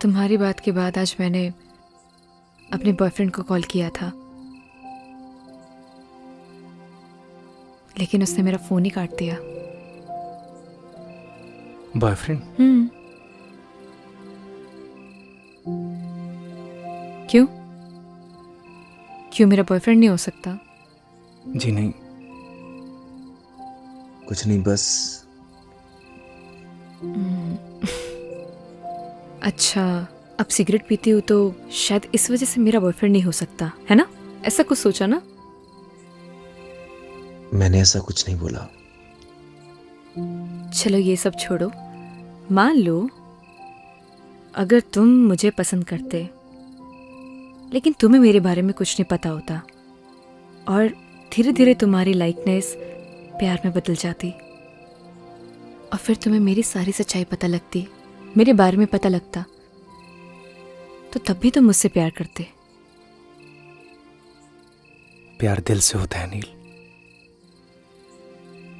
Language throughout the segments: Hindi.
तुम्हारी बात के बाद आज मैंने अपने बॉयफ्रेंड को कॉल किया था, लेकिन उसने मेरा फोन ही काट दिया। बॉयफ्रेंड? क्यों? क्यों मेरा बॉयफ्रेंड नहीं हो सकता? जी नहीं, कुछ नहीं, बस। अच्छा, अब सिगरेट पीती हूँ तो शायद इस वजह से मेरा बॉयफ्रेंड नहीं हो सकता, है ना? ऐसा कुछ सोचा ना? मैंने ऐसा कुछ नहीं बोला। चलो ये सब छोड़ो, मान लो अगर तुम मुझे पसंद करते लेकिन तुम्हें मेरे बारे में कुछ नहीं पता होता और धीरे धीरे तुम्हारी लाइकनेस प्यार में बदल जाती और फिर तुम्हें मेरी सारी सच्चाई पता लगती, मेरे बारे में पता लगता, तो तब भी तुम मुझसे प्यार करते। प्यार दिल से होता है नील,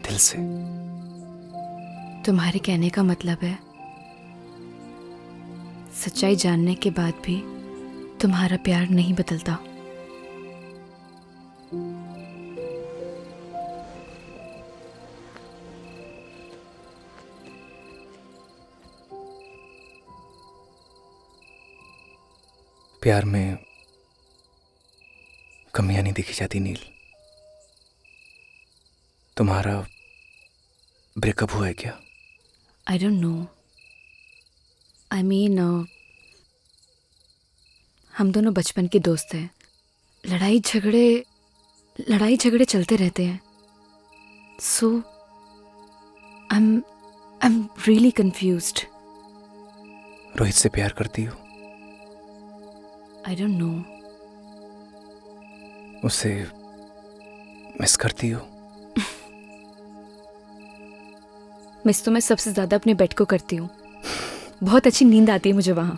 दिल से। तुम्हारे कहने का मतलब है सच्चाई जानने के बाद भी तुम्हारा प्यार नहीं बदलता। प्यार में कमियां नहीं देखी जाती नील। तुम्हारा ब्रेकअप हुआ है क्या? आई डोंट नो। आई मीन हम दोनों बचपन के दोस्त हैं। लड़ाई झगड़े चलते रहते हैं। So I am really confused. Rohit से प्यार करती हो? I don't know. उसे मिस करती हो? मिस तो मैं सबसे ज्यादा अपने बेड को करती हूँ। बहुत अच्छी नींद आती है मुझे वहां।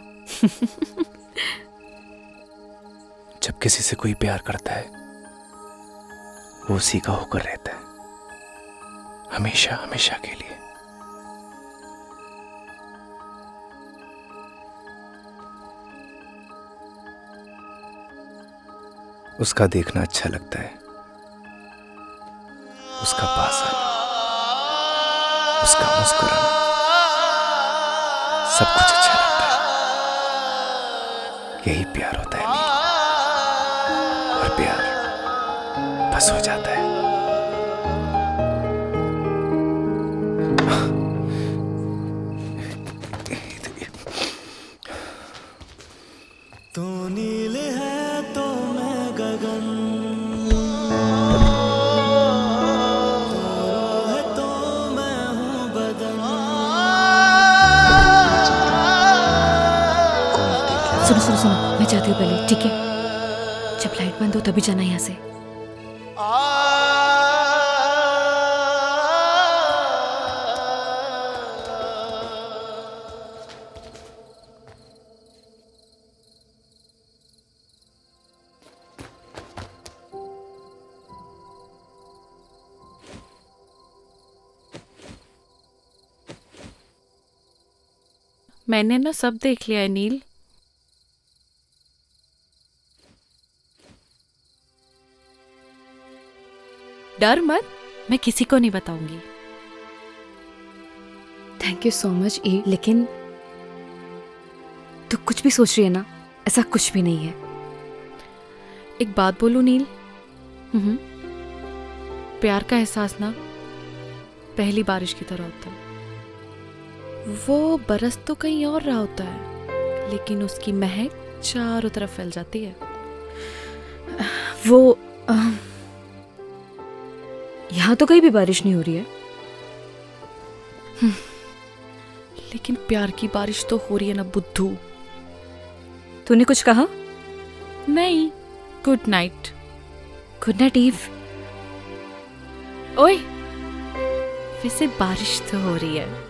जब किसी से कोई प्यार करता है वो उसी का होकर रहता है, हमेशा हमेशा के लिए। उसका देखना अच्छा लगता है, उसका पास आना, उसका मुस्कुराना, सब कुछ अच्छा लगता है। यही प्यार होता है नील। और प्यार बस हो जाता है। तू नील है तो मैं गगन, तू है तो मैं हूँ बदन। सुनो सुनो सुनो, मैं जाती हूँ पहले, ठीक है? जब लाइट बंद हो तभी जाना यहाँ से। मैंने ना सब देख लिया है नील। डर मत, मैं किसी को नहीं बताऊंगी। थैंक यू सो मच ई, लेकिन तू कुछ भी सोच रही है ना, ऐसा कुछ भी नहीं है। एक बात बोलूं नील, प्यार का एहसास ना पहली बारिश की तरह होता है। वो बरस तो कहीं और रहा होता है, लेकिन उसकी महक चारों तरफ फैल जाती है। वो यहाँ तो कहीं भी बारिश नहीं हो रही है। लेकिन प्यार की बारिश तो हो रही है ना बुद्धू। तूने कुछ कहा? नहीं, good night. Good night Eve. ओए, वैसे बारिश तो हो रही है।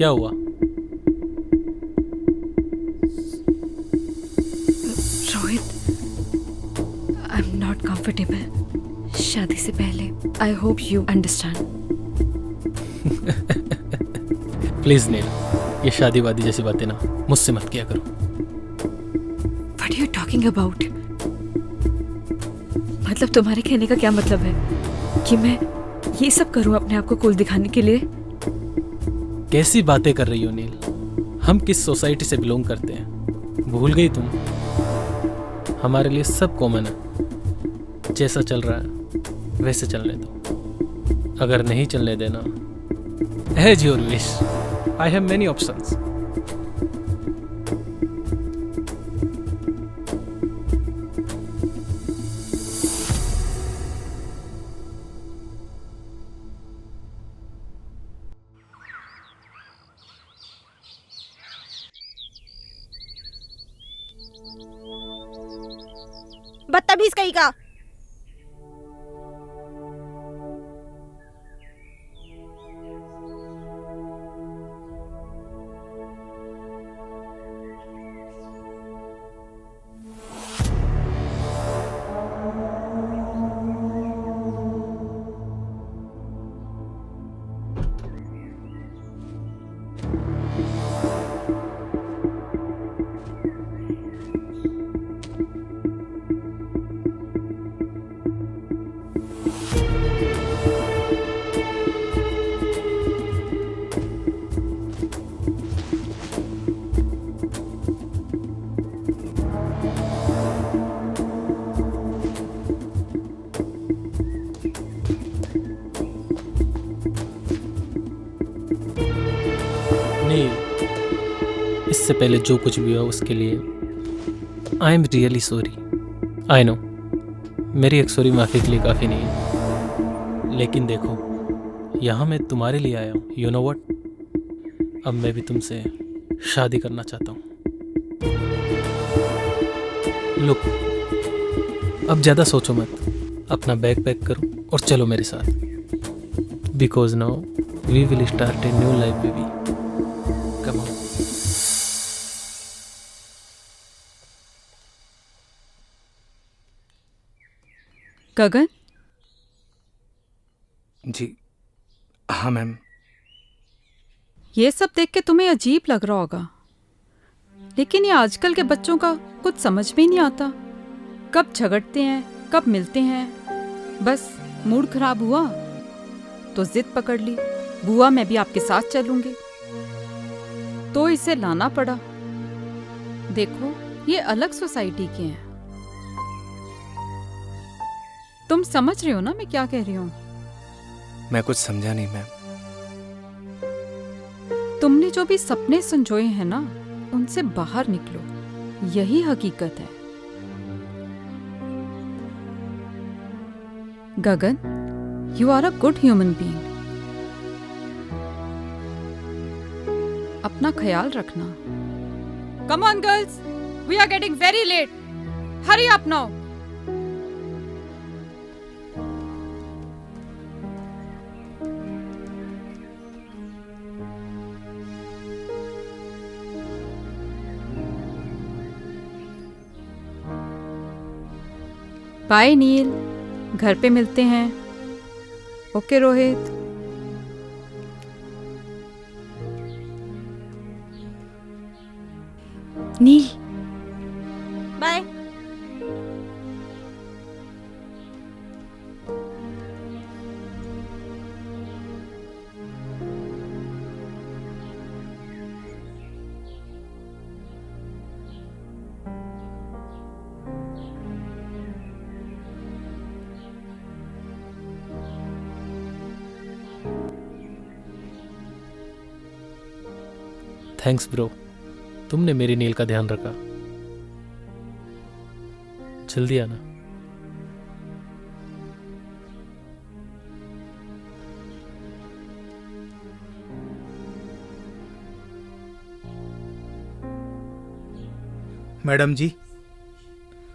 क्या हुआ? Rohit, I am not comfortable शादी से पहले. I hope you understand. Please Neel, ये शादी वादी जैसी बातें ना मुझसे मत किया करो. What are you talking about? मतलब तुम्हारे कहने का क्या मतलब है कि मैं ये सब करूं अपने आप को कूल दिखाने के लिए? कैसी बातें कर रही हो नील? हम किस सोसाइटी से बिलोंग करते हैं भूल गई तुम? हमारे लिए सब कॉमन है. जैसा चल रहा है वैसे चलने दो. अगर नहीं चलने देना, as your wish. I have many options. बदतमीज कहीं का. नील, इससे पहले जो कुछ भी हुआ उसके लिए आई am really sorry. I know मेरी एक सॉरी माफ़ी के लिए काफ़ी नहीं है, लेकिन देखो यहाँ मैं तुम्हारे लिए आया हूँ. यू नो व्हाट, अब मैं भी तुमसे शादी करना चाहता हूँ. लुक, अब ज़्यादा सोचो मत. अपना बैग पैक करो और चलो मेरे साथ. Because now we will start a new life baby. Come on. Gagan, जी हाँ मैम. ये सब देख के तुम्हें अजीब लग रहा होगा, लेकिन ये आजकल के बच्चों का कुछ समझ में ही नहीं आता. कब झगड़ते हैं, कब मिलते हैं. बस मूड खराब हुआ तो जिद पकड़ ली, बुआ मैं भी आपके साथ चलूंगी, तो इसे लाना पड़ा. देखो ये अलग सोसाइटी के हैं. तुम समझ रहे हो ना मैं क्या कह रही हूँ? मैं कुछ समझा नहीं मैम. तुमने जो भी सपने संजोए हैं ना, उनसे बाहर निकलो. यही हकीकत है. Gagan, you are a good human being. अपना ख्याल रखना. Come on girls, we are getting very late. Hurry up now. Bye Neel, घर पे मिलते हैं. Okay Rohit. Neel, bye. Thanks bro, तुमने मेरी नील का ध्यान रखा. जल्दी आना. मैडम जी,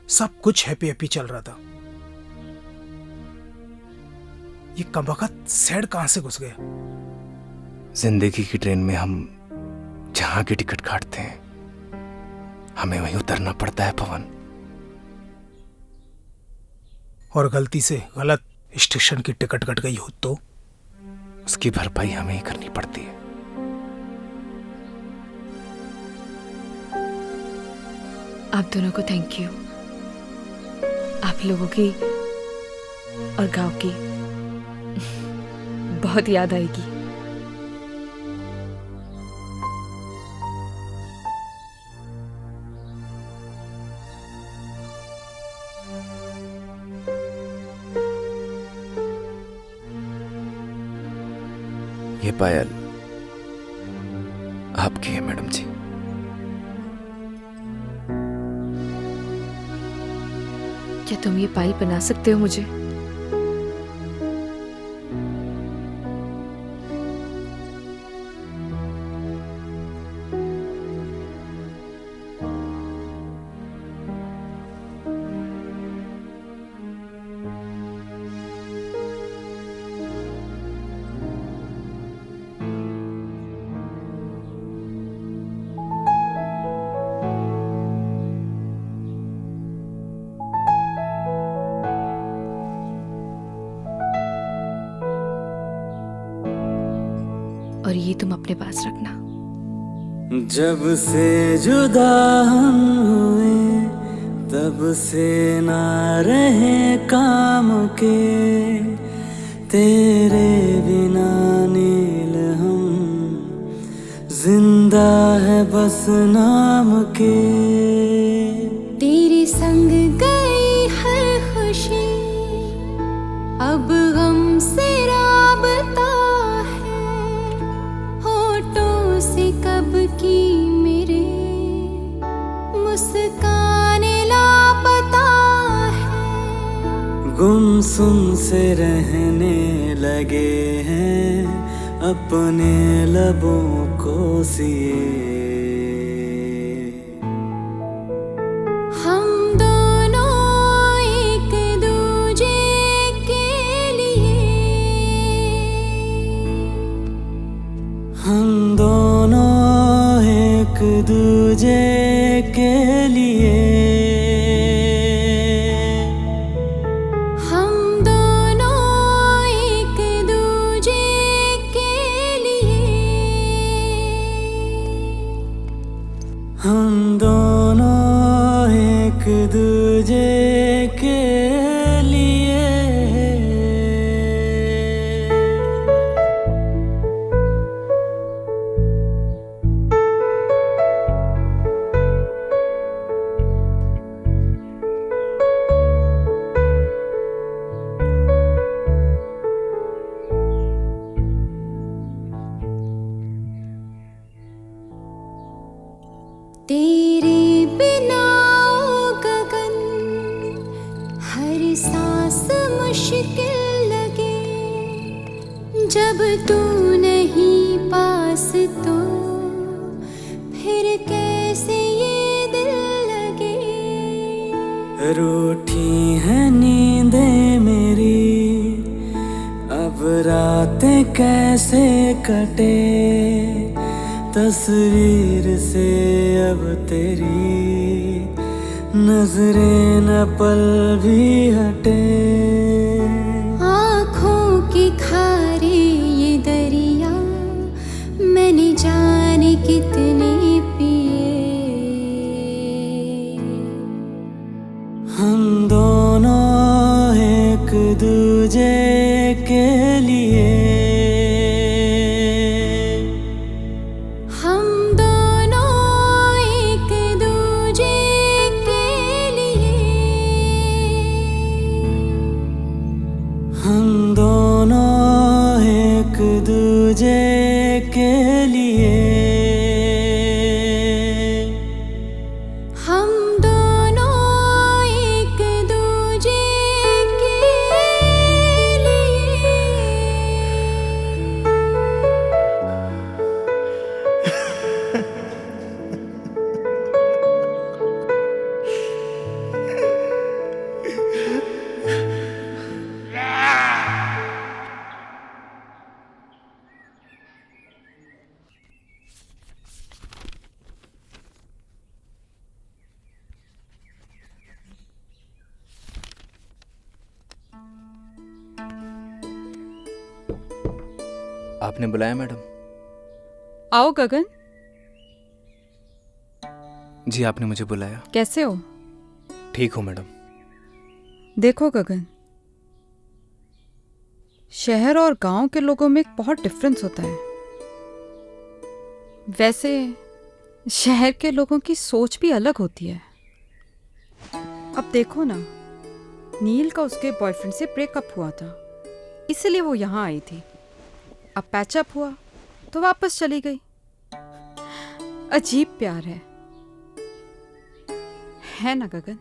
सब कुछ हैप्पी हैप्पी चल रहा था. ये कमबख्त सैड कहां से घुस गया? जिंदगी की ट्रेन में हम जहां की टिकट काटते हैं हमें वहीं उतरना पड़ता है पवन। और गलती से गलत स्टेशन की टिकट कट गई हो तो उसकी भरपाई हमें ही करनी पड़ती है। आप दोनों को थैंक यू। आप लोगों की और गांव की बहुत याद आएगी। ये पायल आपकी है मैडम जी। क्या तुम ये पायल बना सकते हो मुझे? और ये तुम अपने पास रखना। जब से जुदा हम हुए तब से ना रहे काम के, तेरे बिना नील हम जिंदा है बस नाम के। तेरे संग गई हर खुशी अब गम से राबता है, होठों से कब की मेरे मुस्कान लापता है। गुमसुम से रहने लगे हैं अपने लबों को सिए। हम दोनों एक दूजे के लिए, हम दोनों एक दूजे के लिए, हम दोनों एक दूजे के लिए, हम दोनों एक दूजे के लिए। तेरे बिना ओ गगन हर सांस मुश्किल लगे। जब तू नहीं पास तो फिर कैसे ये दिल लगे। रूठी है नींदें मेरी अब रातें कैसे कटे, तस्वीर से अब तेरी नजरें न पल भी हटे। आँखों के खारे ये दरिया मैंने जाने कितने पिए। हम दोनों एक दूजे के लिए, हम दोनों एक दूजे के लिए, हम दोनों एक दूजे के लिए, हम दोनों एक दूजे के लिए। आपने बुलाया मैडम? आओ गगन, जी आपने मुझे बुलाया। कैसे हो? ठीक हूँ मैडम। देखो गगन, शहर और गांव के लोगों में एक बहुत डिफरेंस होता है। वैसे शहर के लोगों की सोच भी अलग होती है। अब देखो ना, नील का उसके बॉयफ्रेंड से ब्रेकअप हुआ था, इसलिए वो यहाँ आई थी। अब पैचअप हुआ तो वापस चली गई। अजीब प्यार है ना गगन?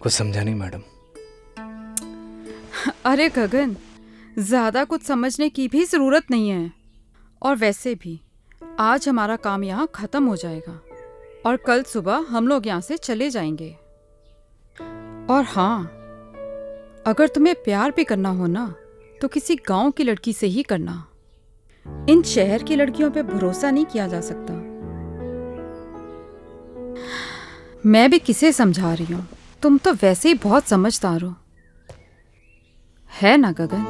कुछ समझा नहीं मैडम। अरे गगन, ज्यादा कुछ समझने की भी जरूरत नहीं है। और वैसे भी आज हमारा काम यहाँ खत्म हो जाएगा और कल सुबह हम लोग यहाँ से चले जाएंगे। और हाँ, अगर तुम्हें प्यार भी करना हो ना तो किसी गांव की लड़की से ही करना। इन शहर की लड़कियों पे भरोसा नहीं किया जा सकता। मैं भी किसे समझा रही हूँ, तुम तो वैसे ही बहुत समझदार हो, है ना Gagan?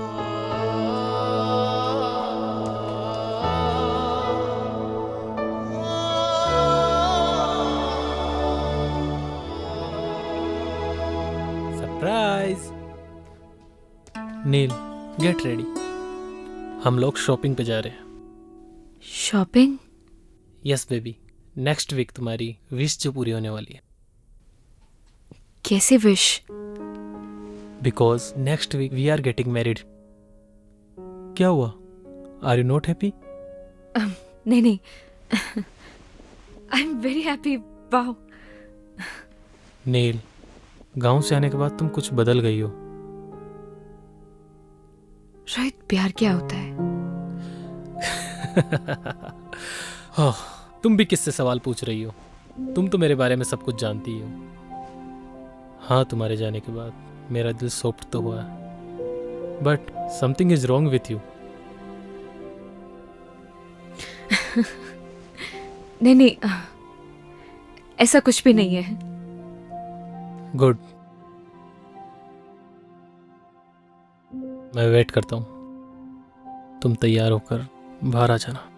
Surprise. Neel, get ready, हम लोग शॉपिंग पे जा रहे हैं। Shopping? Yes baby, next week तुम्हारी विश जो पूरी होने वाली है। कैसे wish? Because next week we are getting married. क्या हुआ? Are you not happy? नहीं नहीं, I am very happy. Wow. Neel, गांव से आने के बाद तुम कुछ बदल गई हो। शायद प्यार क्या होता है? हाँ, तुम भी किससे सवाल पूछ रही हो? तुम तो मेरे बारे में सब कुछ जानती हो। हाँ, तुम्हारे जाने के बाद मेरा दिल सॉफ्ट तो हुआ है, but something is wrong with you. नहीं नहीं, ऐसा कुछ भी नहीं है। गुड, मैं वेट करता हूँ। तुम तैयार होकर बाहर आ जाना।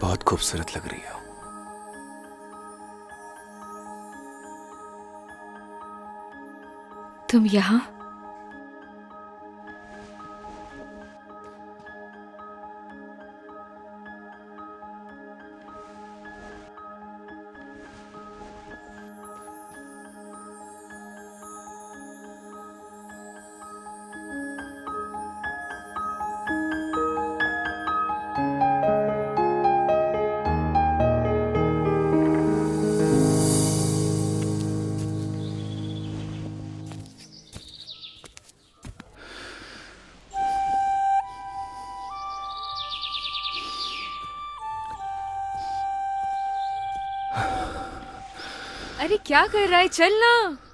बहुत खूबसूरत लग रही हो। तुम यहाँ? अरे क्या कर रहा है? चल ना।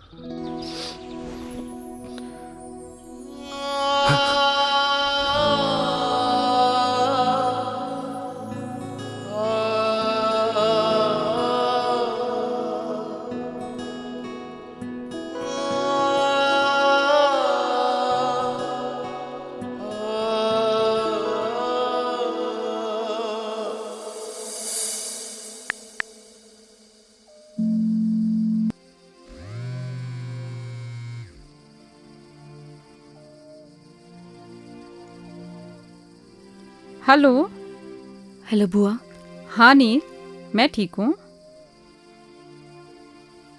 हेलो। हेलो बुआ। हाँ नील, मैं ठीक हूँ।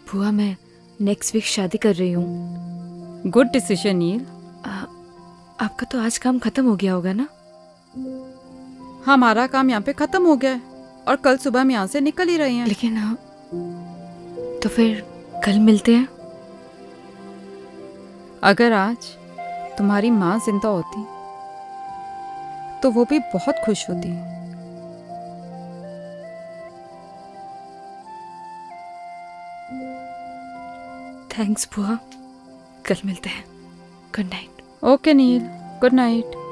बुआ, मैं नेक्स्ट वीक शादी कर रही हूँ। गुड डिसीजन नील। आपका तो आज काम खत्म हो गया होगा ना? हमारा काम यहाँ पे खत्म हो गया है और कल सुबह हम यहाँ से निकल ही रहे हैं। लेकिन तो फिर कल मिलते हैं। अगर आज तुम्हारी माँ जिंदा होती तो वो भी बहुत खुश होती। थैंक्स बुआ, कल मिलते हैं। Good night. ओके नील, गुड नाइट।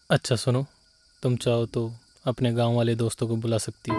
अच्छा सुनो, तुम चाहो तो अपने गांव वाले दोस्तों को बुला सकती हो।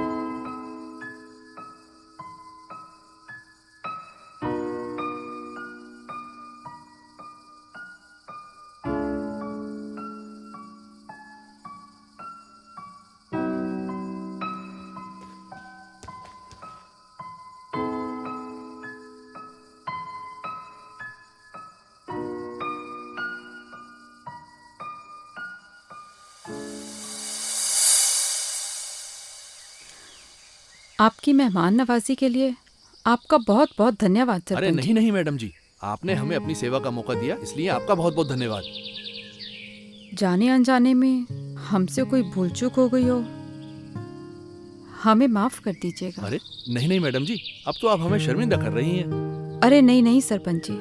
आपकी मेहमान नवाजी के लिए आपका बहुत बहुत धन्यवाद अरे सरपंच नहीं नहीं मैडम जी, आपने हमें अपनी सेवा का मौका दिया, इसलिए आपका बहुत बहुत धन्यवाद। जाने अनजाने में हमसे कोई भूल चूक हो गई हो, हमें माफ कर दीजिएगा। अरे नहीं नहीं मैडम जी, अब तो आप हमें शर्मिंदा कर रही हैं। अरे नहीं नहीं सरपंच जी,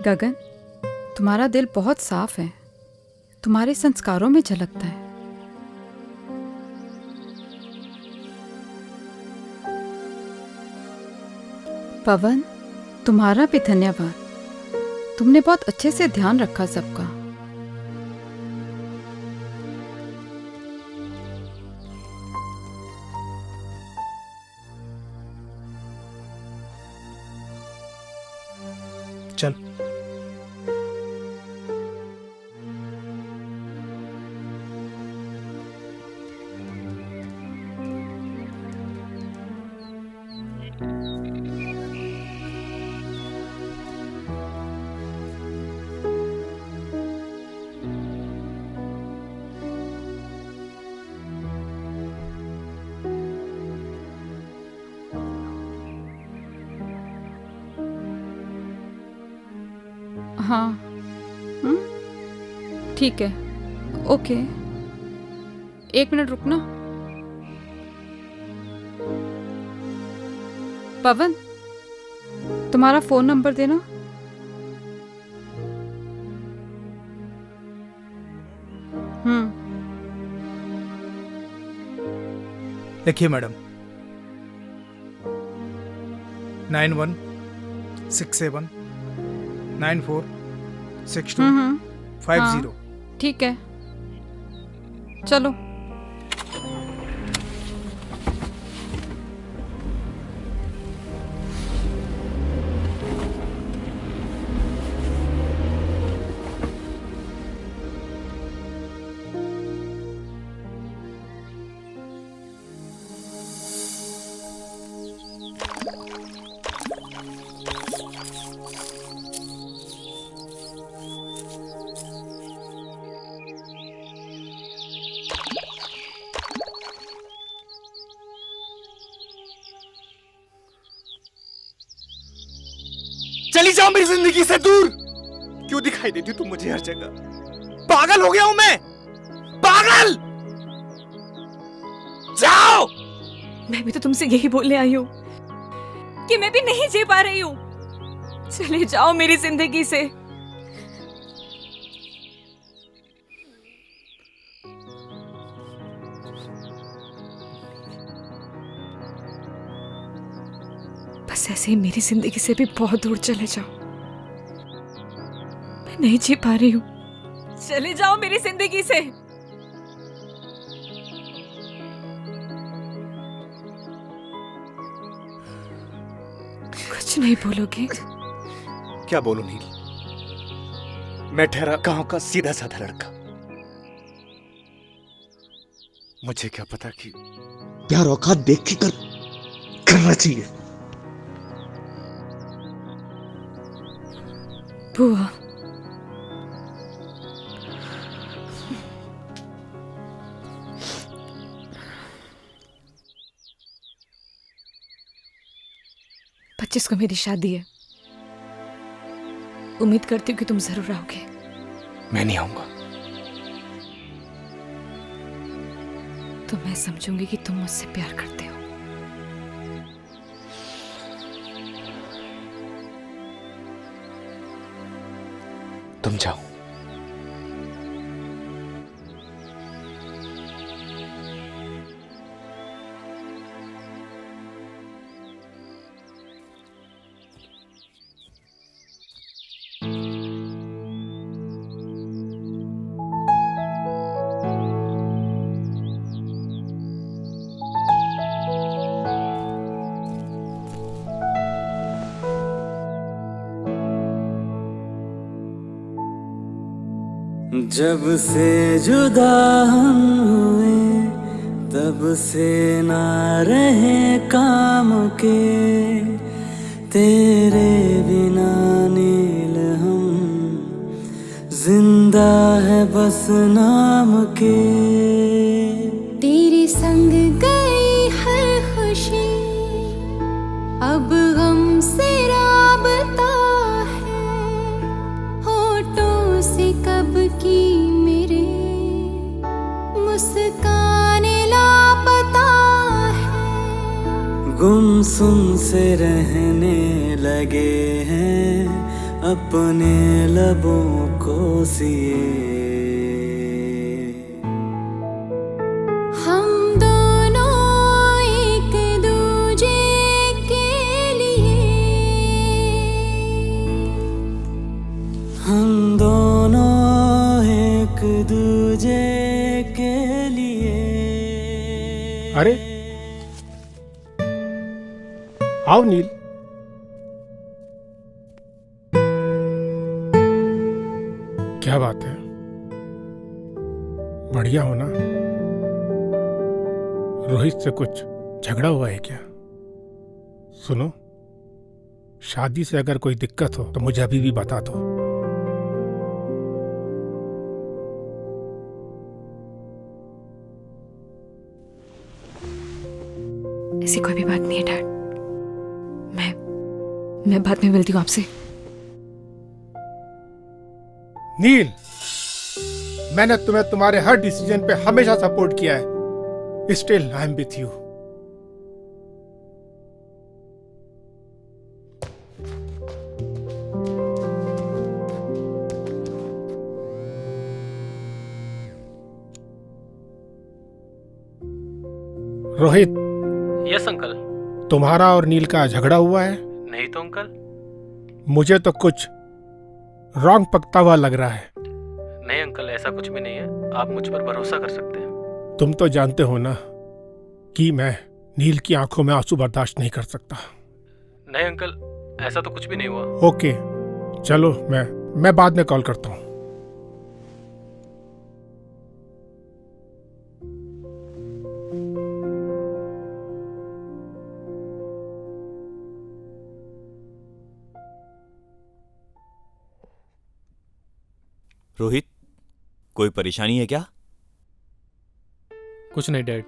गगन, तुम्हारा दिल बहुत साफ है, तुम्हारे संस्कारों में झलकता है। पवन, तुम्हारा भी धन्यवाद, तुमने बहुत अच्छे से ध्यान रखा सबका। चल। हाँ, ठीक है, ओके। 1 मिनट रुकना। पवन, तुम्हारा फोन नंबर देना। लिखिए मैडम, 9167 946250। ठीक है, चलो। चली जाओ मेरी जिंदगी से दूर। क्यों दिखाई देती तुम मुझे हर जगह? पागल हो गया हूं मैं, पागल। जाओ। मैं भी तो तुमसे यही बोलने आई हूँ कि मैं भी नहीं जी पा रही हूँ। चले जाओ मेरी जिंदगी से। बस ऐसे ही मेरी जिंदगी से भी बहुत दूर चले जाओ। मैं नहीं जी पा रही हूँ। चले जाओ मेरी जिंदगी से। कुछ नहीं बोलोगे? क्या बोलूं नील? मैं ठहरा गांव का सीधा साधा लड़का। मुझे क्या पता कि प्यार औकात देख के करना चाहिए। बुआ, पच्चीस को मेरी शादी है। उम्मीद करती हूँ कि तुम जरूर आओगे। मैं नहीं आऊंगा। तो मैं समझूंगी कि तुम मुझसे प्यार करते हो। तुम जाओ। जब से जुदा हम हुए तब से ना रहे काम के, तेरे बिना नील हम जिंदा है बस नाम के। तेरे संग गई हर खुशी अब गम से राबता है, होठों से कब की मेरे मुस्कान लापता है। गुमसुम से रहने लगे हैं अपने लबों को सिए। हम दोनों एक दूजे के लिए, हम दोनों एक दूजे के लिए। अरे आओ नील। क्या बात है, बढ़िया हो ना? रोहित से कुछ झगड़ा हुआ है क्या? सुनो, शादी से अगर कोई दिक्कत हो तो मुझे अभी भी बता दो। ऐसी कोई भी बात नहीं है डैड। मैं बाद में मिलती हूँ आपसे। नील, मैंने तुम्हें तुम्हारे हर डिसीजन पे हमेशा सपोर्ट किया है। Still I am with you. Rohit. Yes uncle. तुम्हारा और नील का झगड़ा हुआ है? नहीं तो अंकल। मुझे तो कुछ रॉन्ग पकता हुआ लग रहा है। नहीं अंकल, ऐसा कुछ भी नहीं है, आप मुझ पर भरोसा कर सकते हैं। तुम तो जानते हो ना कि मैं नील की आंखों में आंसू बर्दाश्त नहीं कर सकता। नहीं अंकल, ऐसा तो कुछ भी नहीं हुआ। ओके चलो, मैं बाद में कॉल करता हूँ। रोहित, कोई परेशानी है क्या? कुछ नहीं डैड,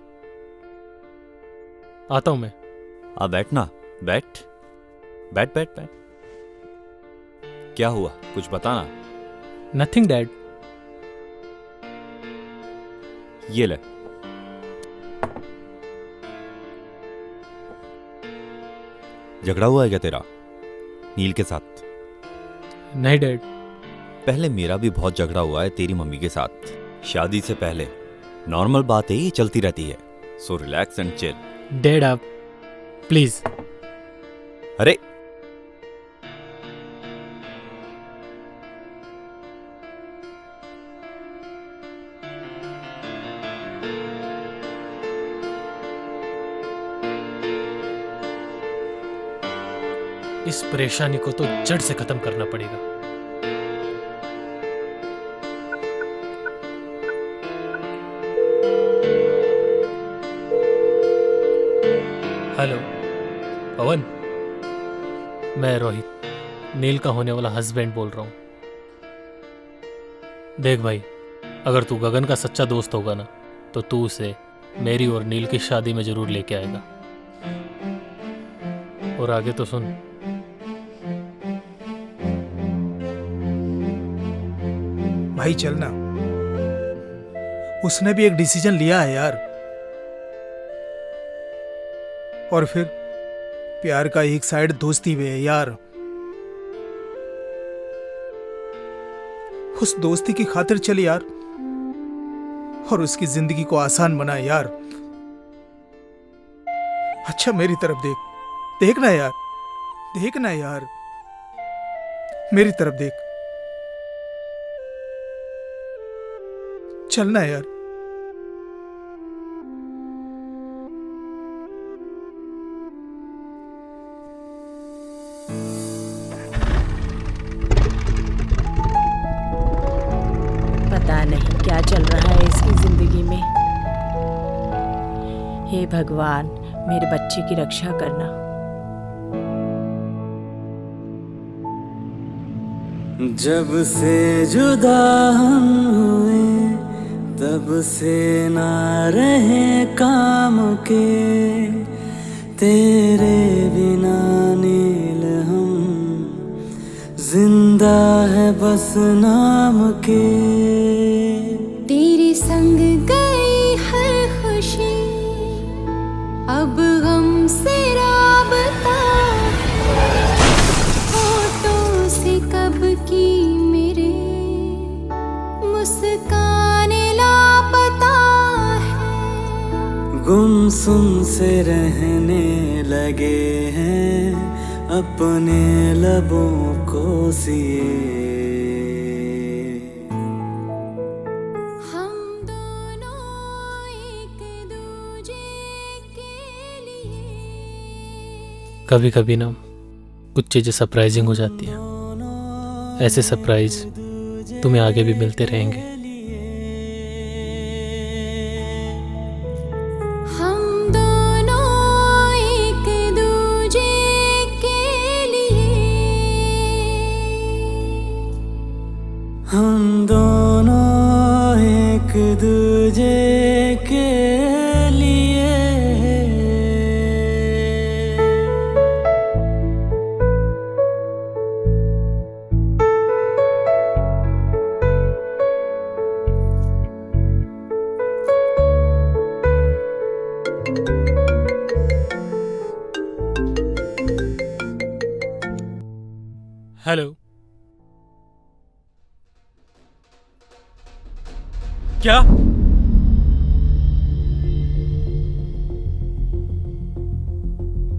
आता हूं मैं। आ बैठना, बैठ बैठ बैठ बैठ। क्या हुआ, कुछ बताना। Nothing dad. ये ले। झगड़ा हुआ है क्या तेरा नील के साथ? नहीं डैड। पहले मेरा भी बहुत झगड़ा हुआ है तेरी मम्मी के साथ, शादी से पहले। नॉर्मल बात है, ये चलती रहती है। So relax and chill. Dad आप प्लीज। अरे इस परेशानी को तो जड़ से खत्म करना पड़ेगा। हेलो पवन, मैं रोहित, नील का होने वाला हस्बैंड बोल रहा हूं। देख भाई, अगर तू गगन का सच्चा दोस्त होगा ना, तो तू उसे मेरी और नील की शादी में जरूर लेके आएगा। और आगे तो सुन, भाई चलना, उसने भी एक डिसीजन लिया है यार। और फिर प्यार का एक साइड दोस्ती भी है यार। उस दोस्ती की खातिर चल यार, और उसकी जिंदगी को आसान बना यार। अच्छा मेरी तरफ देखना यार, देखना यार, मेरी तरफ देख, चलना यार। पता नहीं क्या चल रहा है इसकी जिंदगी में। हे भगवान, मेरे बच्चे की रक्षा करना। जब से जुदा हम हुए तब से ना रहे काम के, तेरे बिना नील हम जिंदा है बस नाम के। तेरे संग गई हर खुशी, अब गम से राबता, होठों से कब की मेरे मुस्कान लापता है। गुमसुम से रहने लगे हैं अपने लबों को सिए। कभी कभी ना कुछ चीज़ें सरप्राइजिंग हो जाती हैं। ऐसे सरप्राइज तुम्हें आगे भी मिलते रहेंगे। हम दोनों एक दूजे के लिए, हम दोनों एक दूजे के लिए। हेलो, क्या?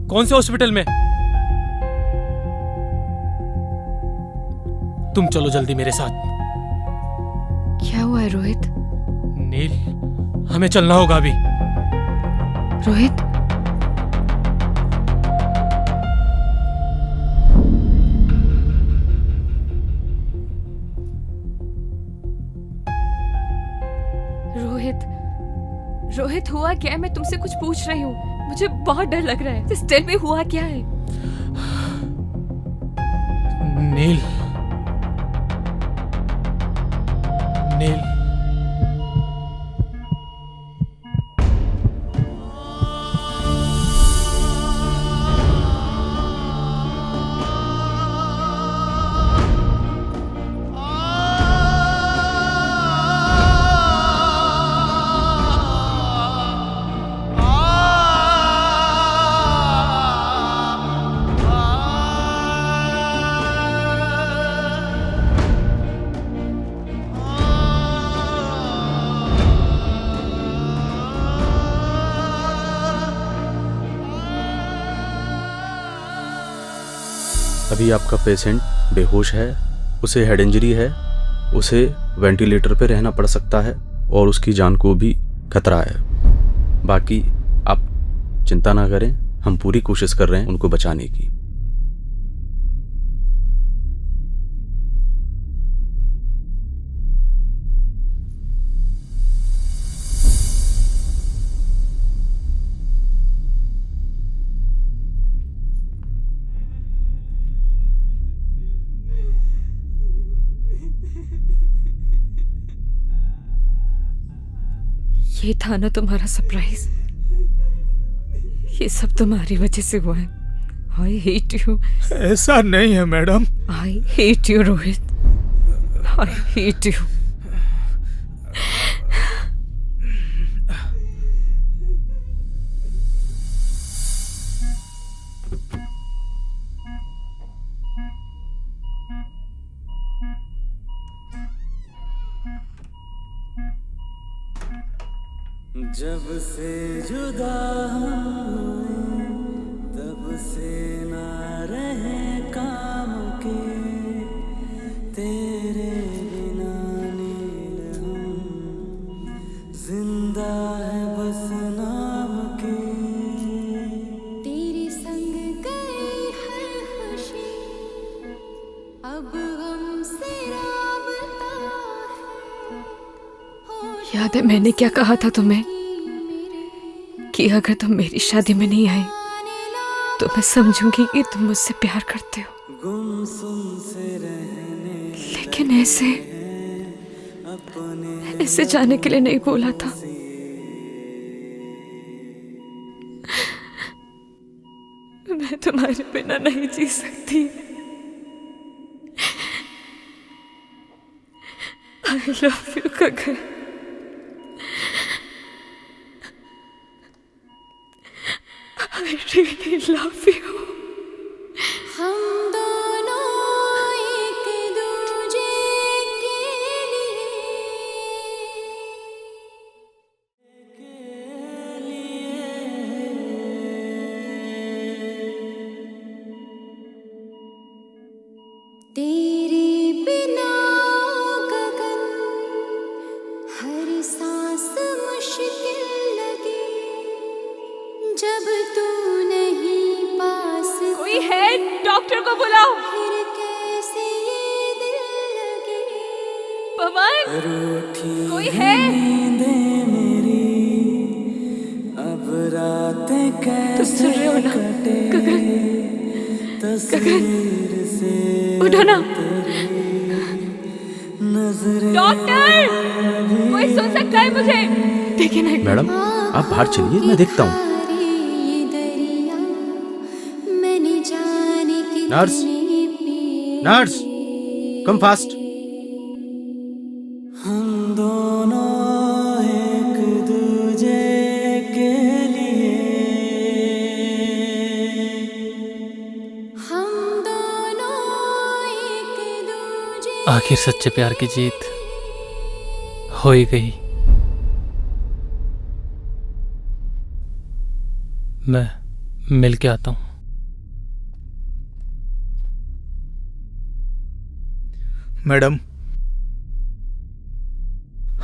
कौन से हॉस्पिटल में? तुम चलो जल्दी मेरे साथ। क्या हुआ है रोहित? नील, हमें चलना होगा अभी। रोहित, रोहित हुआ क्या है? मैं तुमसे कुछ पूछ रही हूँ, मुझे बहुत डर लग रहा है। Just tell me हुआ क्या है? नील, नील, अभी आपका पेशेंट बेहोश है, उसे हेड इंजरी है, उसे वेंटिलेटर पे रहना पड़ सकता है और उसकी जान को भी खतरा है। बाकी आप चिंता ना करें, हम पूरी कोशिश कर रहे हैं उनको बचाने की। ये था ना तुम्हारा सरप्राइज? ये सब तुम्हारी वजह से हुआ है। I hate you. ऐसा नहीं है madam. I hate you Rohit, I hate you. जब से जुदा हम हुए तब से ना रहे काम के तेरे बिना नील हम जिंदा है बस नाम के। तेरे संग गई हर खुशी अब हमसे राबता है। याद है मैंने क्या कहा था तुम्हें कि अगर तुम मेरी शादी में नहीं आई तो मैं समझूंगी कि तुम मुझसे प्यार करते हो। गुमसुम से रहने लेकिन ऐसे जाने के लिए नहीं बोला था। मैं तुम्हारे बिना नहीं जी सकती। I love you Gagan. I really love you। हम दोनों एक दूजे के तेरे बिना गगन हर सांस मुश्किल लगी जब तू नहीं पास। कोई है? डॉक्टर को बुलाओ। फिर कैसे ये दिल लगे। पवन, रूठी कोई है? नींदें मेरी अब रातें कैसे कटे तस्वीर से उठो ना। नजरें डॉक्टर, कोई सुन सकता है मुझे? देखिए ना। मैडम आप बाहर चलिए, मैं देखता हूँ। Nurse, nurse, come fast. हम दोनों एक दूजे के लिए हम दोनों एक दूजे। आखिर सच्चे प्यार की जीत हो ही गई। मैं मिल के आता हूँ। मैडम,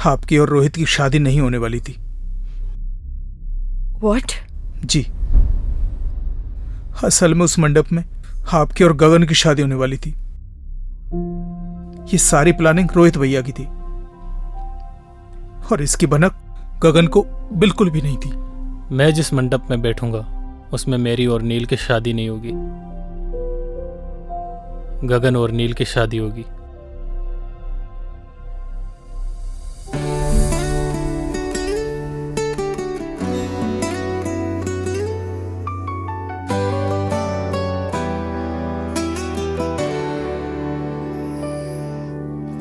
आपकी और रोहित की शादी नहीं होने वाली थी। What? जी, असल में उस मंडप में आपकी और गगन की शादी होने वाली थी। ये सारी प्लानिंग रोहित भैया की थी और इसकी भनक गगन को बिल्कुल भी नहीं थी। मैं जिस मंडप में बैठूंगा उसमें मेरी और नील की शादी नहीं होगी, गगन और नील की शादी होगी।